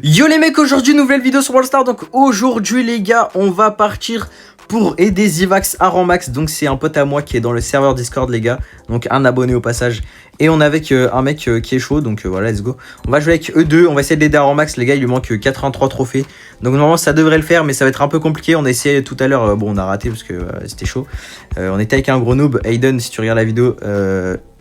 Yo les mecs, aujourd'hui nouvelle vidéo sur Wallstar. Donc aujourd'hui les gars, on va partir pour aider Zivax à rang max. Donc c'est un pote à moi qui est dans le serveur Discord les gars, donc un abonné au passage. Et on est avec un mec qui est chaud, donc voilà, let's go. On va jouer avec eux deux, on va essayer de l'aider à rang max les gars. Il lui manque 83 trophées, donc normalement ça devrait le faire, mais ça va être un peu compliqué. On a essayé tout à l'heure, bon on a raté parce que c'était chaud. On était avec un gros noob, Aiden, si tu regardes la vidéo,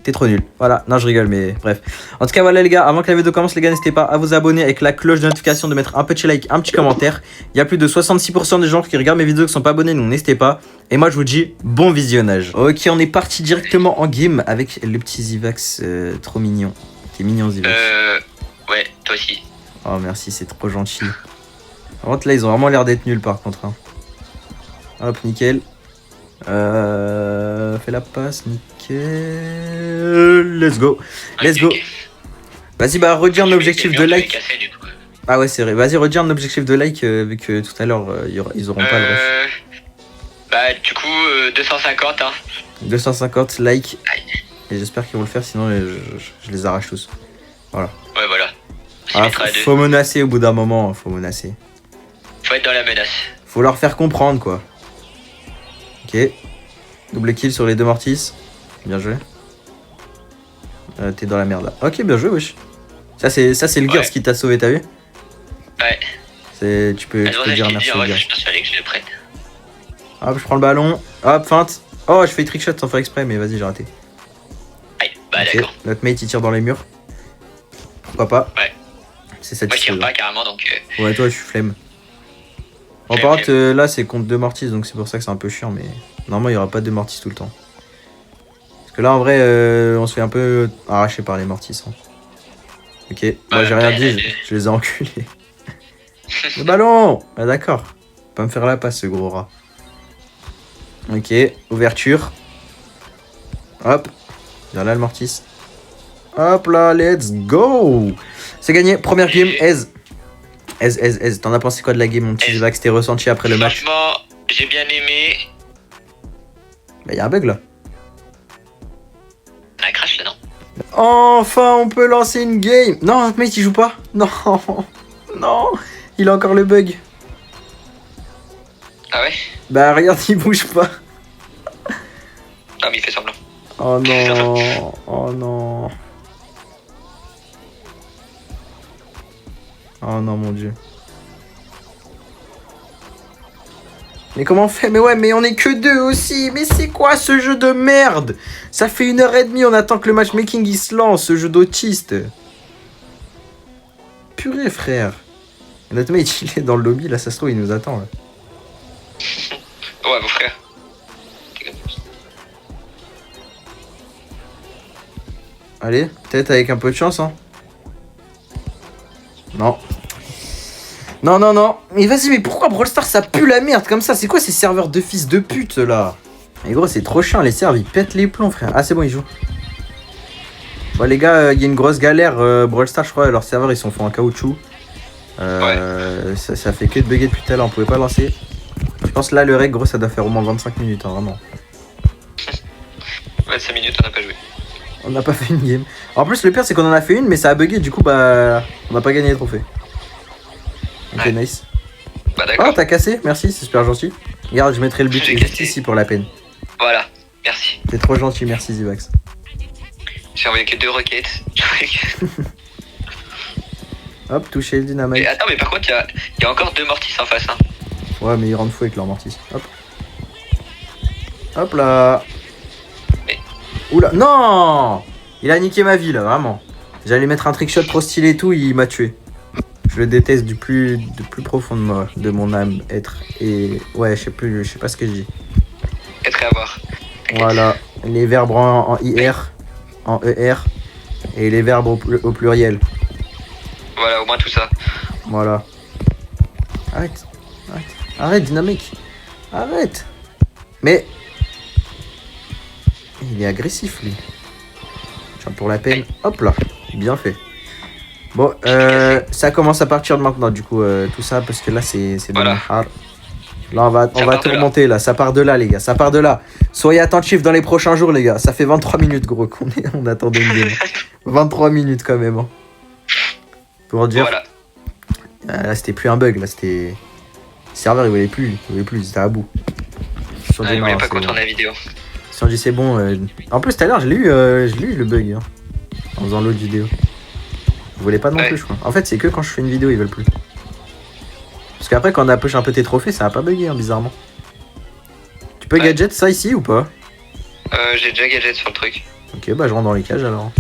t'es trop nul. Voilà, non je rigole, mais bref. En tout cas voilà les gars, avant que la vidéo commence les gars, n'hésitez pas à vous abonner avec la cloche de notification, de mettre un petit like, un petit commentaire. Il y a plus de 66% des gens qui regardent mes vidéos qui sont pas abonnés, donc n'hésitez pas. Et moi je vous dis bon visionnage. Ok, on est parti directement en game avec le petit Zivax trop mignon. T'es mignon Zivax. Ouais, toi aussi. Oh merci, c'est trop gentil. Par contre là ils ont vraiment l'air d'être nuls par contre hein. Hop, nickel. Fais la passe, nickel. Let's go. Let's go. Vas-y, bah redis un objectif de like. Ah ouais, c'est vrai. Vas-y, redis un objectif de like vu que tout à l'heure ils auront pas le reste. Bah du coup 250 hein. 250 likes. Et j'espère qu'ils vont le faire, sinon je les arrache tous. Voilà. Ouais voilà. Ah, faut menacer au bout d'un moment, faut menacer. Faut être dans la menace. Faut leur faire comprendre quoi. Ok. Double kill sur les deux mortis. Bien joué. T'es dans la merde là. Ok, bien joué wesh. Ça c'est le Gears qui t'a sauvé, t'as vu? Ouais. Tu peux dire merci au Gears. Je pense fallait que je le prenne. Hop, je prends le ballon. Hop, feinte. Oh, je fais trickshot sans faire exprès, mais vas-y, j'ai raté. Aïe, bah okay. d'accord. Notre mate il tire dans les murs. Pourquoi pas? Ouais. C'est satisfaisant. Moi je tire pas carrément donc. Ouais, toi je suis flemme. En par contre, là c'est contre deux mortis, donc c'est pour ça que c'est un peu chiant, mais normalement il n'y aura pas de mortis tout le temps. Parce que là en vrai, on se fait un peu arracher par les mortis. Hein. Ok, moi j'ai rien dit, je les ai enculés. Le ballon! Ah d'accord. Pas me faire la passe ce gros rat. Ok, ouverture. Hop. Vers là le mortis. Hop là, let's go! C'est gagné, première game, Ez. T'en as pensé quoi de la game, mon petit Zivax? T'es ressenti après le match? Franchement, j'ai bien aimé. Bah y'a un bug là. Un crash là, non? Enfin, on peut lancer une game. Non, notre mate il joue pas. Non, non, il a encore le bug. Ah ouais? Bah regarde, il bouge pas. Ah mais il fait semblant. Oh non, oh non. Oh non, mon dieu. Mais comment on fait? Mais ouais, mais on est que deux aussi. Mais c'est quoi ce jeu de merde? Ça fait 1h30, on attend que le matchmaking il se lance, ce jeu d'autiste. Purée, frère. Notre mate il est dans le lobby, là ça se trouve il nous attend là. Ouais, mon frère. Allez, peut-être avec un peu de chance hein. Non. Non, non, non. Mais vas-y, mais pourquoi Brawl Stars ça pue la merde comme ça? C'est quoi ces serveurs de fils de pute là? Mais gros, c'est trop chiant, les serveurs ils pètent les plombs, frère. Ah, c'est bon, ils jouent. Bon, les gars, il y a une grosse galère. Brawl Stars, je crois, leurs serveurs ils sont faits en caoutchouc. Ça fait que de bugger depuis tout à l'heure, on pouvait pas lancer. Je pense là, le reg, gros, ça doit faire au moins 25 minutes, hein, vraiment. 25 minutes, on n'a pas joué. On n'a pas fait une game. En plus, le pire, c'est qu'on en a fait une, mais ça a bugué, du coup, bah, on n'a pas gagné les trophées. Ok, ouais. Nice. Bah d'accord. Oh, t'as cassé, merci, c'est super gentil. Regarde, je mettrai le but juste ici pour la peine. Voilà, merci. T'es trop gentil, merci Zivax. J'ai envoyé que 2 roquettes. Hop, toucher le dynamite. Et attends, mais par contre, il y a encore 2 mortis en face. Hein. Ouais, mais ils rentrent fou avec leur mortis. Hop. Hop là. Mais... Oula, non! Il a niqué ma vie là, vraiment. J'allais mettre un trickshot trop stylé et tout, il m'a tué. Je le déteste du plus profond de moi, de mon âme, être. Et ouais, je sais pas ce que je dis. Être et avoir. Voilà, les verbes en IR, en ER, et les verbes au pluriel. Voilà, au moins tout ça. Voilà. Arrête, dynamique. Arrête. Mais il est agressif lui. Tiens, pour la peine. Hop là, bien fait. Bon, ça commence à partir de maintenant, du coup, tout ça, parce que là, c'est voilà. hard. Là, on va tout remonter, là. Ça part de là, les gars. Ça part de là. Soyez attentifs dans les prochains jours, les gars. Ça fait 23 minutes, gros, on attendait une game. 23 minutes, quand même. Hein. Pour dire. Voilà. Là, c'était plus un bug, là, c'était... Le serveur, il voulait plus, c'était à bout. Il voulait pas qu'on tourne la vidéo. Si on dit c'est bon... En plus, tout à l'heure, je l'ai eu le bug, hein, en faisant l'autre vidéo. Vous voulez pas non plus, je crois. En fait, c'est que quand je fais une vidéo, ils veulent plus. Parce qu'après, quand on a push un peu tes trophées, ça a pas bugué, hein, bizarrement. Tu peux gadget ça ici ou pas? J'ai déjà gadget sur le truc. Ok, bah je rentre dans les cages alors.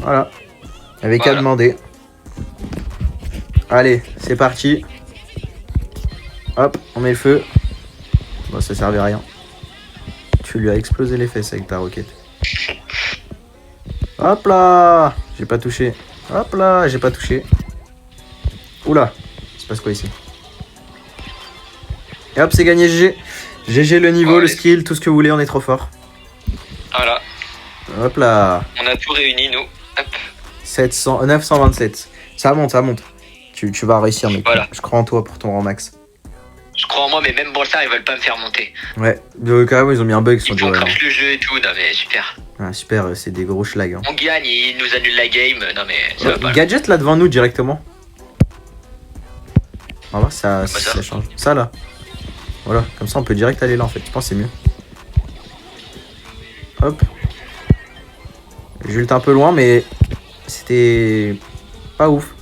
Voilà. Avec qu'à demander. Allez, c'est parti. Hop, on met le feu. Bon, ça servait à rien. Tu lui as explosé les fesses avec ta roquette. Hop là. J'ai pas touché. Hop là, j'ai pas touché. Oula, il se passe quoi ici? Et hop, c'est gagné GG. GG le niveau, le skill, tout ce que vous voulez, on est trop fort. Voilà. Hop là. On a tout réuni, nous. Hop. 927. Ça monte, ça monte. Tu vas réussir, mec. Voilà. Je crois en toi pour ton rang max. Je crois en moi, mais même Brawl Stars, ils veulent pas me faire monter. Ouais, quand même, ils ont mis un bug. Ils vont crash le jeu et tout. Non, mais super. Ah, super, c'est des gros schlags. Hein. On gagne, ils nous annulent la game. Non, mais ça va pas. Gadget là devant nous directement. On va voir si ça change. Ça là. Voilà, comme ça on peut direct aller là en fait. Je pense que c'est mieux. Hop. J'ulte un peu loin, mais c'était pas ouf.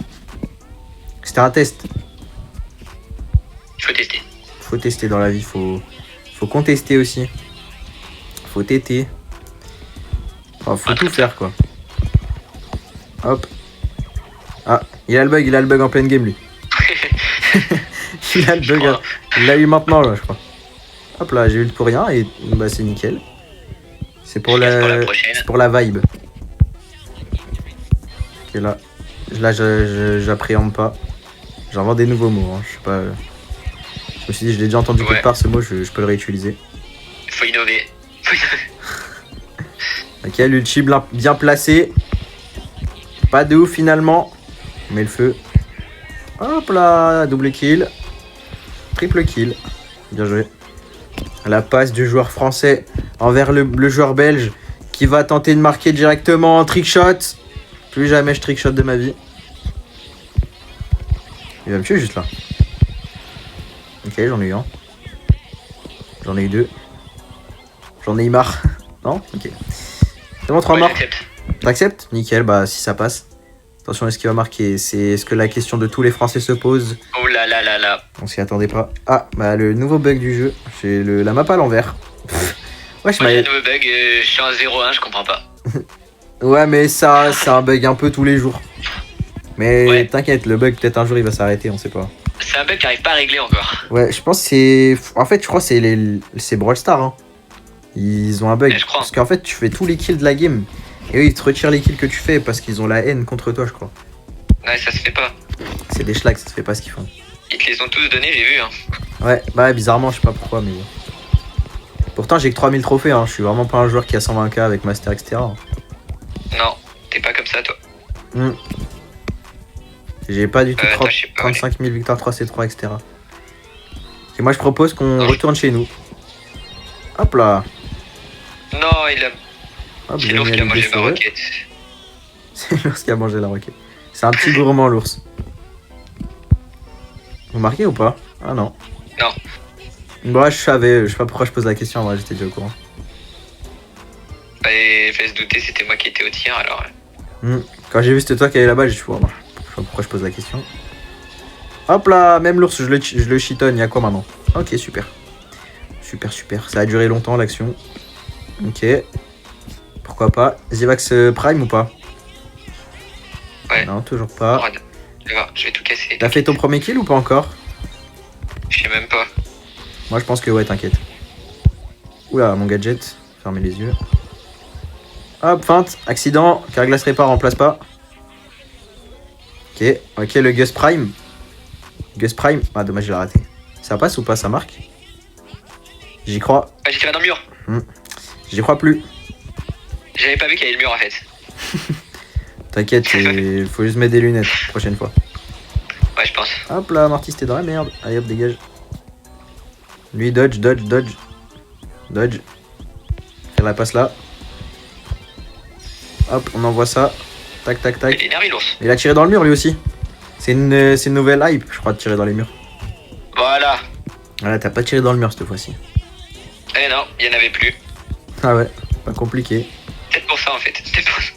C'était un test. Faut tester. Faut tester dans la vie, faut contester aussi. Faut téter. Enfin, faut tout faire quoi. Hop. Ah, il a le bug en pleine game lui. Il a le bug. Il l'a eu maintenant là, je crois. Hop là, j'ai ult pour rien et bah c'est nickel. C'est pour la vibe. Ok là j'appréhende pas. J'invente des nouveaux mots, hein. Je sais pas. Je me suis dit, je l'ai déjà entendu quelque part ce mot, je peux le réutiliser. Faut innover. Ok, l'ulti bien placé. Pas de ouf finalement. On met le feu. Hop là, double kill. Triple kill. Bien joué. La passe du joueur français envers le joueur belge qui va tenter de marquer directement en trickshot. Plus jamais je trickshot de ma vie. Il va me tuer juste là. Ok, j'en ai eu un. J'en ai eu deux. J'en ai eu marre. Non? Ok. C'est bon, 3 morts. T'acceptes? Nickel, bah si ça passe. Attention à ce qu'il va marquer. C'est ce que la question de tous les Français se pose. Oh là là là là. On s'y attendait pas. Ah, bah le nouveau bug du jeu. J'ai la map à l'envers. Ouais, j'ai un nouveau bug. Je suis en 0-1, je comprends pas. Ouais, mais ça, c'est un bug un peu tous les jours. Mais t'inquiète, le bug, peut-être un jour, il va s'arrêter, on sait pas. C'est un bug qui arrive pas à régler encore. Ouais, je pense que c'est... En fait, je crois que c'est Brawl Stars. Hein. Ils ont un bug. Parce qu'en fait, tu fais tous les kills de la game. Et eux, ils te retirent les kills que tu fais parce qu'ils ont la haine contre toi, je crois. Ouais, ça se fait pas. C'est des schlags, ça se fait pas ce qu'ils font. Ils te les ont tous donnés, j'ai vu. Hein. Ouais, bah bizarrement, je sais pas pourquoi, mais bon. Pourtant, j'ai que 3000 trophées, hein. Je suis vraiment pas un joueur qui a 120k avec Master, etc. Non, t'es pas comme ça, toi. J'ai pas du tout 35 000 victoires 3C3, etc. Et moi, je propose qu'on retourne chez nous. Hop là. Non, il a... Hop, c'est l'ours qui a mangé ma roquette. C'est l'ours qui a mangé la roquette. C'est un petit gourmand, l'ours. Vous marquez ou pas? Ah non. Non. Bon, je savais, je sais pas pourquoi je pose la question, moi j'étais déjà au courant. Bah, fais se douter, c'était moi qui étais au tir alors. Quand j'ai vu c'était toi qui allais là-bas, j'ai dit, moi, je sais pas pourquoi je pose la question. Hop là, même l'ours, je le chitonne, il y a quoi maintenant? Ok, super. Super, super. Ça a duré longtemps l'action. Ok. Pourquoi pas? Zivax Prime ou pas? Ouais. Non, toujours pas. Je vais tout casser. T'as fait ton premier kill ou pas encore? Je sais même pas. Moi je pense que ouais, t'inquiète. Oula, mon gadget. Fermez les yeux. Hop, feinte. Accident. Carglass répare, remplace pas. Ok, ok, le Gus Prime. Gus Prime. Ah, dommage, je l'ai raté. Ça passe ou pas? Ça marque? J'y crois. Ah, j'ai tiré dans le mur. J'y crois plus. J'avais pas vu qu'il y avait le mur en fait. T'inquiète, faut juste mettre des lunettes prochaine fois. Ouais, je pense. Hop là, Marty, t'es dans la merde. Allez hop, dégage. Lui, dodge, dodge, dodge. Dodge. Faire la passe là. Hop, on envoie ça. Tac, tac, tac. Il est énervé l'ours. Il a tiré dans le mur lui aussi. C'est une nouvelle hype, je crois, de tirer dans les murs. Voilà. Voilà, t'as pas tiré dans le mur cette fois-ci. Eh non, il y en avait plus. Ah ouais, pas compliqué. Peut-être pour ça en fait. Peut-être pour ça.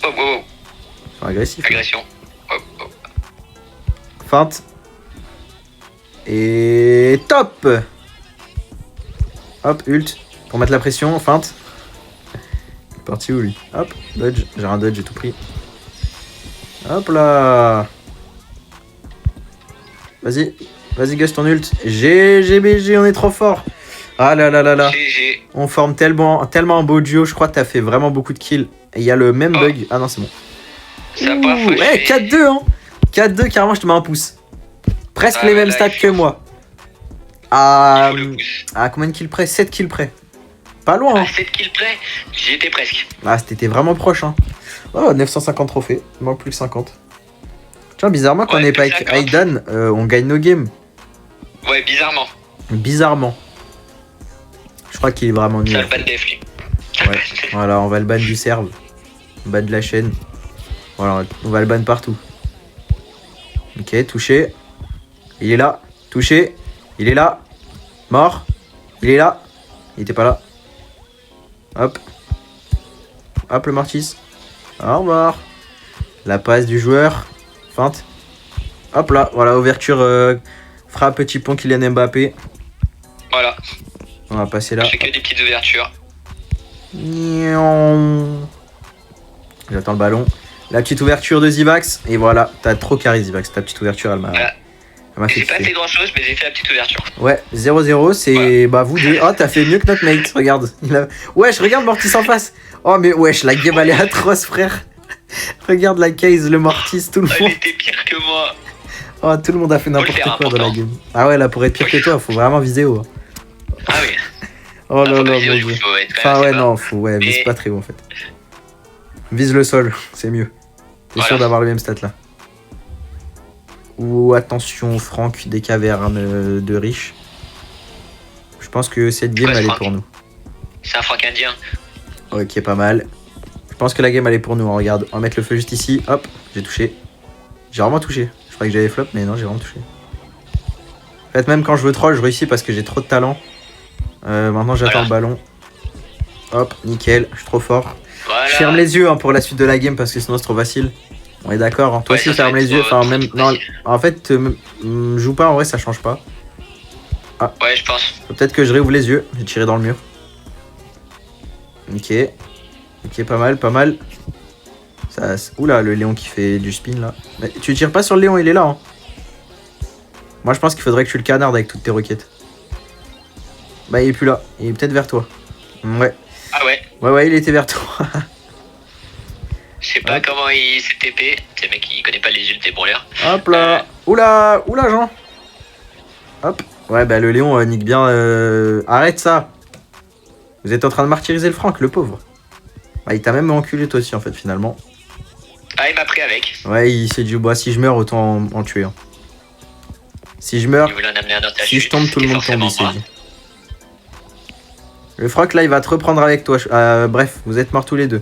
Oh, oh, oh. Ils sont agressifs. Agression. Oh, oh. Feinte. Et top. Hop, ult. Pour mettre la pression, feinte. Il est parti où lui? Hop, dodge. J'ai un dodge, j'ai tout pris. Hop là. Vas-y. Vas-y Gus, ton ult. GGBG, on est trop fort. Ah là là là là. GG. On forme tellement un beau duo. Je crois que t'as fait vraiment beaucoup de kills. Et il y a le même bug. Ah non, c'est bon. C'est la première fois que Ouais, je fais- 4-2 hein. 4-2, carrément, je te mets un pouce. Presque Ah les ouais, mêmes là, stats il que faut- moi. Il faut le pouce. À combien de kills près? 7 kills près. Pas loin. À Hein. 7 kills près, j'y étais presque. Ah, c'était vraiment proche. Hein. Oh, 950 trophées. Il manque plus que 50. Tiens, bizarrement, quand Ouais, on n'est pas plus avec 50. Aidan, on gagne nos games. Ouais, bizarrement. Bizarrement. Je crois qu'il est vraiment nul. Ça le ban def lui. Ouais. Voilà, on va le ban du serve. Ban de la chaîne. Voilà, on va le ban partout. Ok, touché. Il est là. Touché. Il est là. Mort. Il est là. Il était pas là. Hop. Hop le Mortis. Au revoir. La passe du joueur. Feinte. Hop là. Voilà, ouverture. Frappe, petit pont Kylian Mbappé. Voilà, On va passer là. je fais que des petites ouvertures. J'attends le ballon. La petite ouverture de Zivax. Et voilà, t'as trop carré Zivax. Ta petite ouverture, elle m'a Voilà. fait J'ai pas kiffer. fait grand chose, mais j'ai fait la petite ouverture. Ouais, 0-0, c'est bah vous deux. Oh, t'as fait mieux que notre mate, regarde. Wesh, regarde Mortis en face. Oh, mais wesh, la game elle est atroce, frère. Regarde la case, le Mortis, tout le Elle monde. était pire que moi. Oh, tout le monde a fait n'importe faire, quoi dans la pourtant. game. Ah ouais, là, pour être pire que toi, faut vraiment viser haut. Ah oui. Oh là Faut là, pas viser mon au dieu. coup, faut être quand Enfin, même ouais, assez bas. non, faut, ouais, vise Mais- pas très haut en fait. Vise le sol, c'est mieux. T'es Voilà. sûr d'avoir le même stat là. Ou attention, Franck des cavernes de riches. Je pense que cette game Ouais, elle est Franck. pour nous. C'est un franc indien. Ok, pas mal. Je pense que la game elle est pour nous. Hein. Regarde, on va mettre le feu juste ici. Hop, j'ai touché. J'ai vraiment touché. Je croyais que j'avais flop, mais non, j'ai vraiment touché. En fait, même quand je veux troll, je réussis parce que j'ai trop de talent. Maintenant, j'attends Voilà. le ballon. Hop, nickel, je suis trop fort. Voilà. Je ferme les yeux hein, pour la suite de la game parce que sinon c'est trop facile. On est d'accord, hein. Toi Ouais, aussi ça ferme va être les yeux. trop- Enfin, trop même. Non, facile. en fait, joue pas en vrai, ça change pas. Ouais, je pense. Faut peut-être que je réouvre les yeux. J'ai tiré dans le mur. Ok. Ok, pas mal, pas mal. Ça, oula, le Léon qui fait du spin là. Mais tu tires pas sur le Léon, il est là. Hein. Moi je pense qu'il faudrait que tu le canardes avec toutes tes roquettes. Bah il est plus là, il est peut-être vers toi. Ouais. Ah ouais. Ouais, il était vers toi. Je sais pas Hop. comment il s'est TP. C'est le mec qui connaît pas les ults des branleurs. Hop là. Oula, oula Jean. Hop. Ouais bah le Léon nique bien. Arrête ça. Vous êtes en train de martyriser le Franck, le pauvre. Bah il t'a même enculé toi aussi en fait finalement. Ah, il m'a pris avec. Ouais il s'est dit bah si je meurs autant en tuer un. Si je meurs, Il voulait en amener un dans ta si chute. je tombe tout le et monde tombe forcément il s'est moi. dit. Le Franck là il va te reprendre avec toi. Bref, vous êtes morts tous les deux.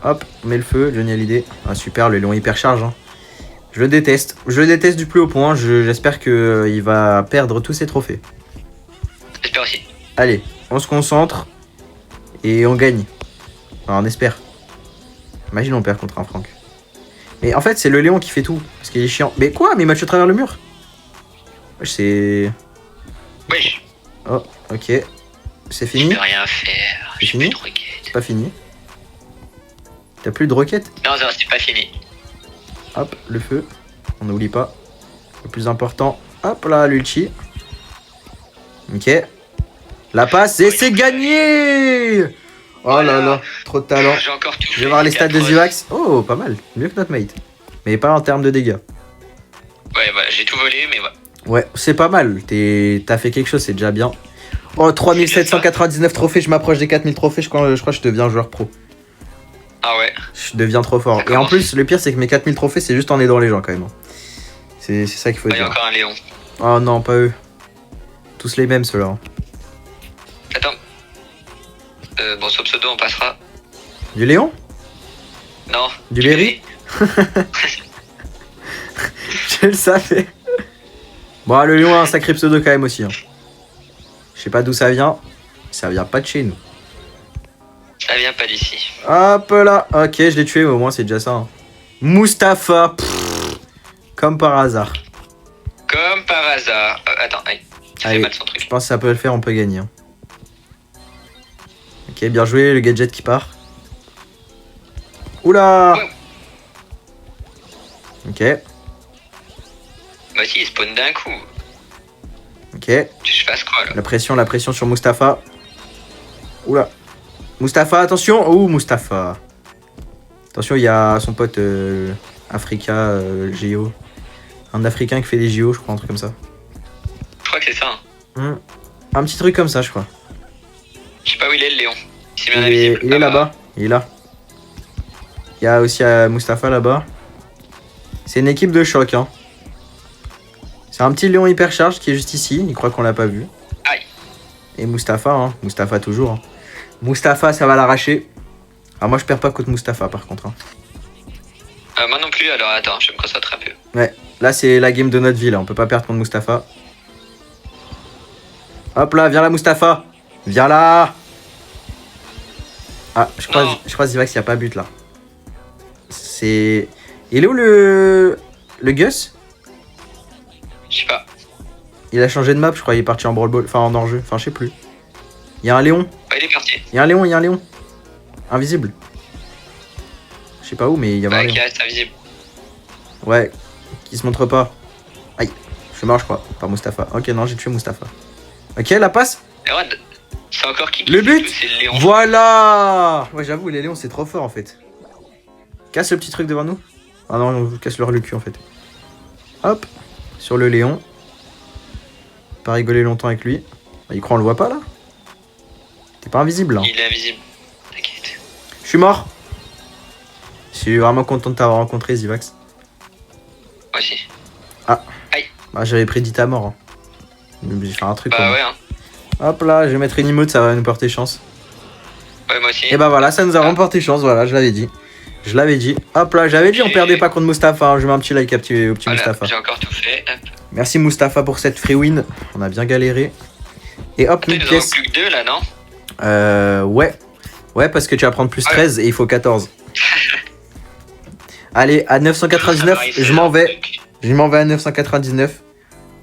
Hop, on met le feu, Johnny Hallyday. Ah super, le Léon hyper charge. Hein. Je le déteste. Je le déteste du plus haut point. J'espère qu'il va perdre tous ses trophées. J'espère aussi. Allez, on se concentre. Et on gagne. Enfin, on espère. Imagine on perd contre un Franck. Mais en fait c'est le Léon qui fait tout. Parce qu'il est chiant. Mais quoi? Mais il match à travers le mur. Wesh, c'est... Wesh. Oh, ok. C'est Je fini? peux rien faire. C'est J'ai fini plus de roquettes. C'est pas fini. T'as plus de roquettes? Non, non, c'est pas fini. Hop, le feu. On n'oublie pas. Le plus important. Hop là, l'ulti. Ok. La passe et c'est gagné! Oh là là, trop de talent. J'ai encore tout. Je vais voir les stats de Zivax. Oh, pas mal. Mieux que notre mate. Mais pas en termes de dégâts. Ouais, voilà, j'ai tout volé, mais ouais. Ouais, c'est pas mal. T'as fait quelque chose, c'est déjà bien. Oh, 3799 trophées. Je m'approche des 4000 trophées. Je crois que je deviens joueur pro. Ah ouais. Je deviens trop fort. Ça Et en commence. plus, le pire, c'est que mes 4000 trophées, c'est juste en aidant les gens quand même. C'est ça qu'il faut Il y a dire. encore un Léon. Oh non, pas eux. Tous les mêmes, ceux-là. Attends. Bon, sur pseudo, on passera. Du Léon? Non. Du Berry? Je le savais. Bon, le lion a un sacré pseudo quand même aussi. Hein. Je sais pas d'où ça vient. Ça vient pas de chez nous. Ça vient pas d'ici. Hop là. Ok, je l'ai tué, mais au moins c'est déjà ça. Hein. Mustapha. Pff, comme par hasard. Comme par hasard. Attends, aïe. Ça fait Allez, mal son truc. je pense que ça peut le faire, on peut gagner. Hein. Ok, bien joué, le gadget qui part. Oula. Ouais. Ok, Bah si, il spawn d'un coup. ok. Je fasse quoi là? La pression sur Mustapha. Oula. Mustapha, attention. Oh, Mustapha. Attention, il y a son pote Africa JO. Un Africain qui fait des JO, je crois, un truc comme ça. Je crois que c'est ça. Hein. Un petit truc comme ça, je crois. Je sais pas où il est le Léon. Il s'est mis Il invisible. est là-bas. Il est là. Il y a aussi Mustapha là-bas. C'est une équipe de choc, hein. C'est un petit lion hyper charge qui est juste ici. Il croit qu'on l'a pas vu. Aïe. Et Mustapha, hein. Mustapha toujours. Hein. Mustapha, ça va l'arracher. Ah, moi, je perds pas contre Mustapha, par contre. Hein. Moi non plus, alors attends, je vais me concentrer un peu. Ouais, là, c'est la game de notre vie, là. On peut pas perdre contre Mustapha. Hop là, viens là, Mustapha. Viens là. Ah, je crois Zivax, il n'y a pas but, là. C'est... Il est où le Gus? Je sais pas. Il a changé de map, je crois. Il est parti en brawl ball. Enfin, en hors-jeu. Enfin, je sais plus. Il y a un Léon. Ouais, il est parti. Il y a un Léon. Invisible. Je sais pas où, mais il y avait un Ouais, Léon. qui reste invisible. Ouais, qui se montre pas. Aïe, je suis mort, je crois. Pas Mustapha. Ok, non, j'ai tué Mustapha. Ok, la passe. Et ouais, c'est encore qui Le but. C'est le Léon. Voilà. Ouais, j'avoue, les Léons, c'est trop fort, en fait. Casse le petit truc devant nous. Ah non, on casse leur le cul, en fait. Hop, sur le Léon. Pas rigoler longtemps avec lui. Il croit on le voit pas, là. T'es pas invisible, là. Il est invisible. T'inquiète. Je suis mort. Je suis vraiment content de t'avoir rencontré, Zivax. Moi aussi. Bah, j'avais prédit ta mort. Hein. J'ai fait un truc. Bah ouais, hein. Hop là, je vais mettre une emote, ça va nous porter chance. Ouais, moi aussi. Et bah voilà, ça nous a remporté chance, voilà, je l'avais dit. Je l'avais dit. Hop là, j'avais dit on perdait pas contre Mustapha. Hein. Je mets un petit like au petit Voilà, Mustapha. j'ai encore tout fait. Hop. Merci Mustapha pour cette free win. On a bien galéré. Et hop, Il une nous en pièce. manque plus que 2 là, non? Ouais. Ouais, parce que tu vas prendre plus 13 et il faut 14. Allez, à 999, je m'en vais. Je m'en vais à 999.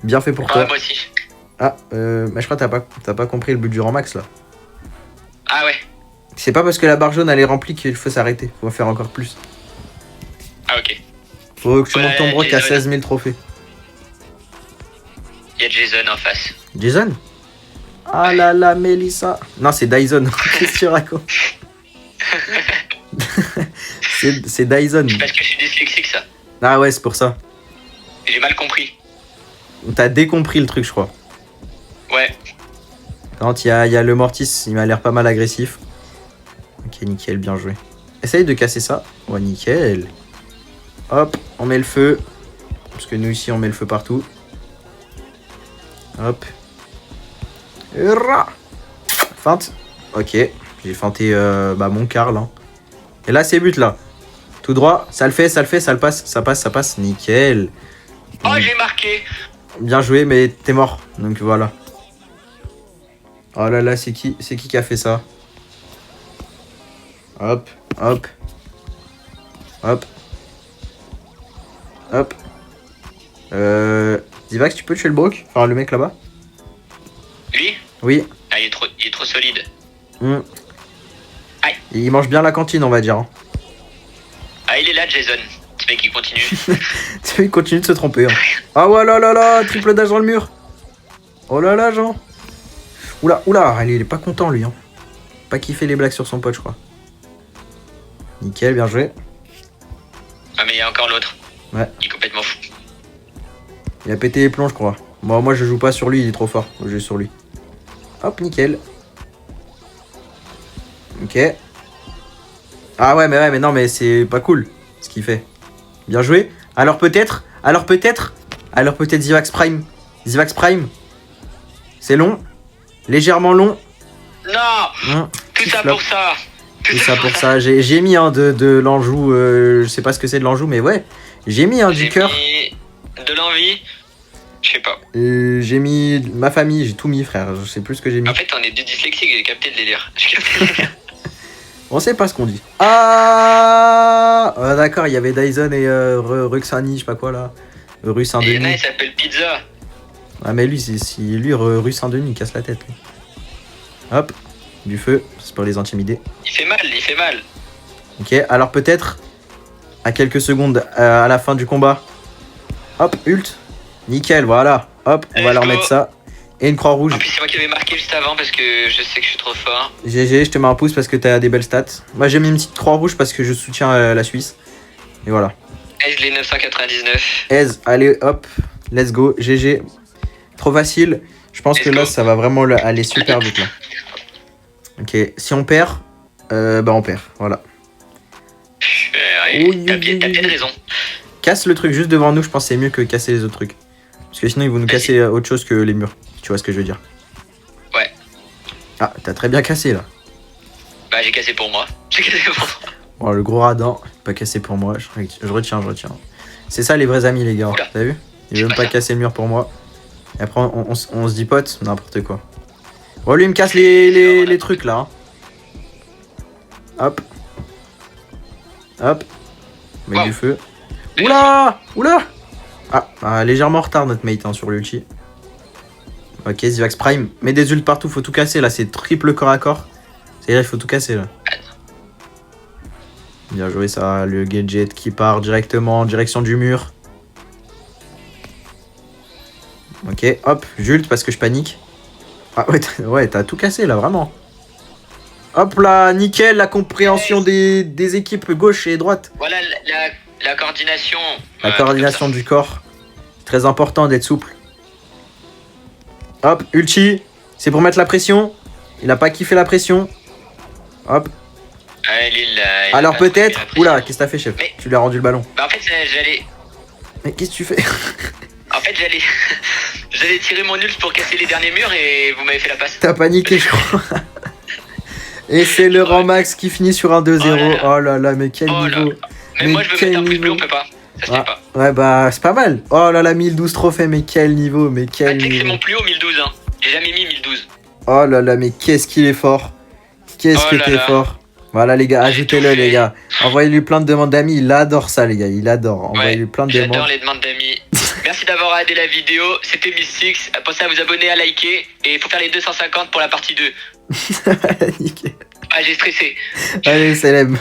Bien fait pour Ouais, toi. moi aussi. Ah, mais je crois que t'as pas compris le but du rang max là. Ah ouais. C'est pas parce que la barre jaune elle est remplie qu'il faut s'arrêter. Faut faire encore plus. Ah ok. Faut que tu montes ton broc à Jason. 16 000 trophées. Il y a Jason en face. Jason? Ah là là, Melissa. Non, c'est Dyson. Qu'est-ce que tu racontes? C'est Dyson. C'est parce que je suis dyslexique ça. Ah ouais, c'est pour ça. J'ai mal compris. T'as décompris le truc, je crois. Ouais. Quand il y a le Mortis, il m'a l'air pas mal agressif. Ok, nickel, bien joué. Essaye de casser ça. Ouais, nickel. Hop, on met le feu. Parce que nous ici, on met le feu partout. Hop. Feinte. Ok, j'ai feinté mon Karl. Hein. Et là, c'est but là. Tout droit, ça le fait, ça le passe, ça passe. Nickel. Oh, j'ai marqué. Bien joué, mais t'es mort. Donc voilà. Oh là là, c'est qui a fait ça? Hop, hop. Hop. Hop. Zivax, tu peux tuer le broc? Enfin, le mec là-bas? Lui? Oui. Ah, il est trop solide. Aïe. Il mange bien la cantine, on va dire. Hein. Ah, il est là, Jason. Ce mec, il continue. Il continue de se tromper. Hein. Ah ouais là là là, triple dash dans le mur. Oh là là, Jean. Oula, il est pas content lui. Hein. Pas kiffé les blagues sur son pote, je crois. Nickel, bien joué. Ah, mais il y a encore l'autre. Ouais. Il est complètement fou. Il a pété les plombs, je crois. Moi, je joue pas sur lui, il est trop fort. Je joue sur lui. Hop, nickel. Ok. Ah ouais, mais non, mais c'est pas cool ce qu'il fait. Bien joué. Alors peut-être Zivax Prime. Zivax Prime. C'est long. Légèrement long. Non. Tout ça flop. pour ça. Tout ça pour ça. J'ai mis de l'Anjou. Je sais pas ce que c'est de l'Anjou, mais ouais. J'ai mis du cœur. Mis de l'envie. Je sais pas. J'ai mis ma famille, j'ai tout mis, frère. Je sais plus ce que j'ai mis. En fait, on est deux dyslexiques, j'ai capté le délire. J'ai capté le délire. On sait pas ce qu'on dit. Ah, d'accord, il y avait Dyson et Ruxani, je sais pas quoi là. Rue Et il y en a, Saint-Denis. il s'appelle Pizza. Ah, mais lui, rue Saint-Denis, il casse la tête. Lui. Hop, du feu, c'est pour les intimider. Il fait mal, il fait mal. Ok, alors peut-être à quelques secondes à la fin du combat. Hop, ult. Nickel, voilà. Hop, on va Let's leur go. mettre ça. Et une croix rouge. En plus, c'est moi qui l'avais marqué juste avant parce que je sais que je suis trop fort. GG, je te mets un pouce parce que t'as des belles stats. Moi j'ai mis une petite croix rouge parce que je soutiens la Suisse. Et voilà. Aise les 999. Aise, allez hop, let's go, GG. Trop facile. Je pense Let's que là go. ça va vraiment aller super vite là. Ok, si on perd, bah on perd, voilà. Oui, T'as oui, peut-être oui. raison. Casse le truc juste devant nous, je pense que c'est mieux que casser les autres trucs. Parce que sinon ils vont nous Vas-y. casser autre chose que les murs. Tu vois ce que je veux dire? Ouais. Ah, t'as très bien cassé là. Bah, j'ai cassé pour moi. J'ai cassé pour moi. Bon, le gros radin, pas cassé pour moi, je retiens. C'est ça les vrais amis les gars, Oula. t'as vu? Il veut même pas casser le mur pour moi. Et après on se dit pote, n'importe quoi. Oh lui il me casse les trucs là. Hein. Hop. Hop. Met Wow. du feu. Oula. Oula. Ah, légèrement en retard notre mate hein, sur l'ulti. Ok, Zivax Prime. Mets des ults partout, faut tout casser là, c'est triple corps à corps. C'est-à-dire il faut tout casser là. Bien joué ça, le gadget qui part directement en direction du mur. Ok, hop, j'ult parce que je panique. Ah ouais, t'as tout cassé là, vraiment. Hop là, nickel, la compréhension des équipes gauche et droite. Voilà la coordination. La coordination du corps. Très important d'être souple. Hop, ulti. C'est pour mettre la pression. Il a pas kiffé la pression. Hop. Alors peut-être... Oula, qu'est-ce que t'as fait, chef? Mais- Tu lui as rendu le ballon. Bah, en fait, j'allais. Mais qu'est-ce que tu fais? En fait, j'allais. J'allais tirer mon ult pour casser les derniers murs et vous m'avez fait la passe. T'as paniqué, je crois. Et c'est le rang max qui finit sur un 2-0. Oh là là, mais quel Oh là niveau. là. Mais moi, je veux quel mettre un plus niveau. bleu, on peut pas. Ça se fait pas. Ouais, bah, c'est pas mal. Oh là là, 1012 trophées, mais quel niveau, mais Ah, quel tu sais que c'est niveau. mon plus haut 1012, hein. J'ai jamais mis 1012. Oh là là, mais qu'est-ce qu'il est fort. Qu'est-ce Oh que là t'es là. fort. Voilà, les gars, J'ai ajoutez-le, tout les fait. gars. Envoyez-lui plein de demandes d'amis. Il adore ça, les gars. Il adore. Envoyez-lui plein de J'adore demandes. les demandes d'amis. Merci d'avoir regardé la vidéo. C'était Mystix. Pensez à vous abonner, à liker. Et il faut faire les 250 pour la partie 2. Nickel. Ah, j'ai stressé. Allez, célèbre.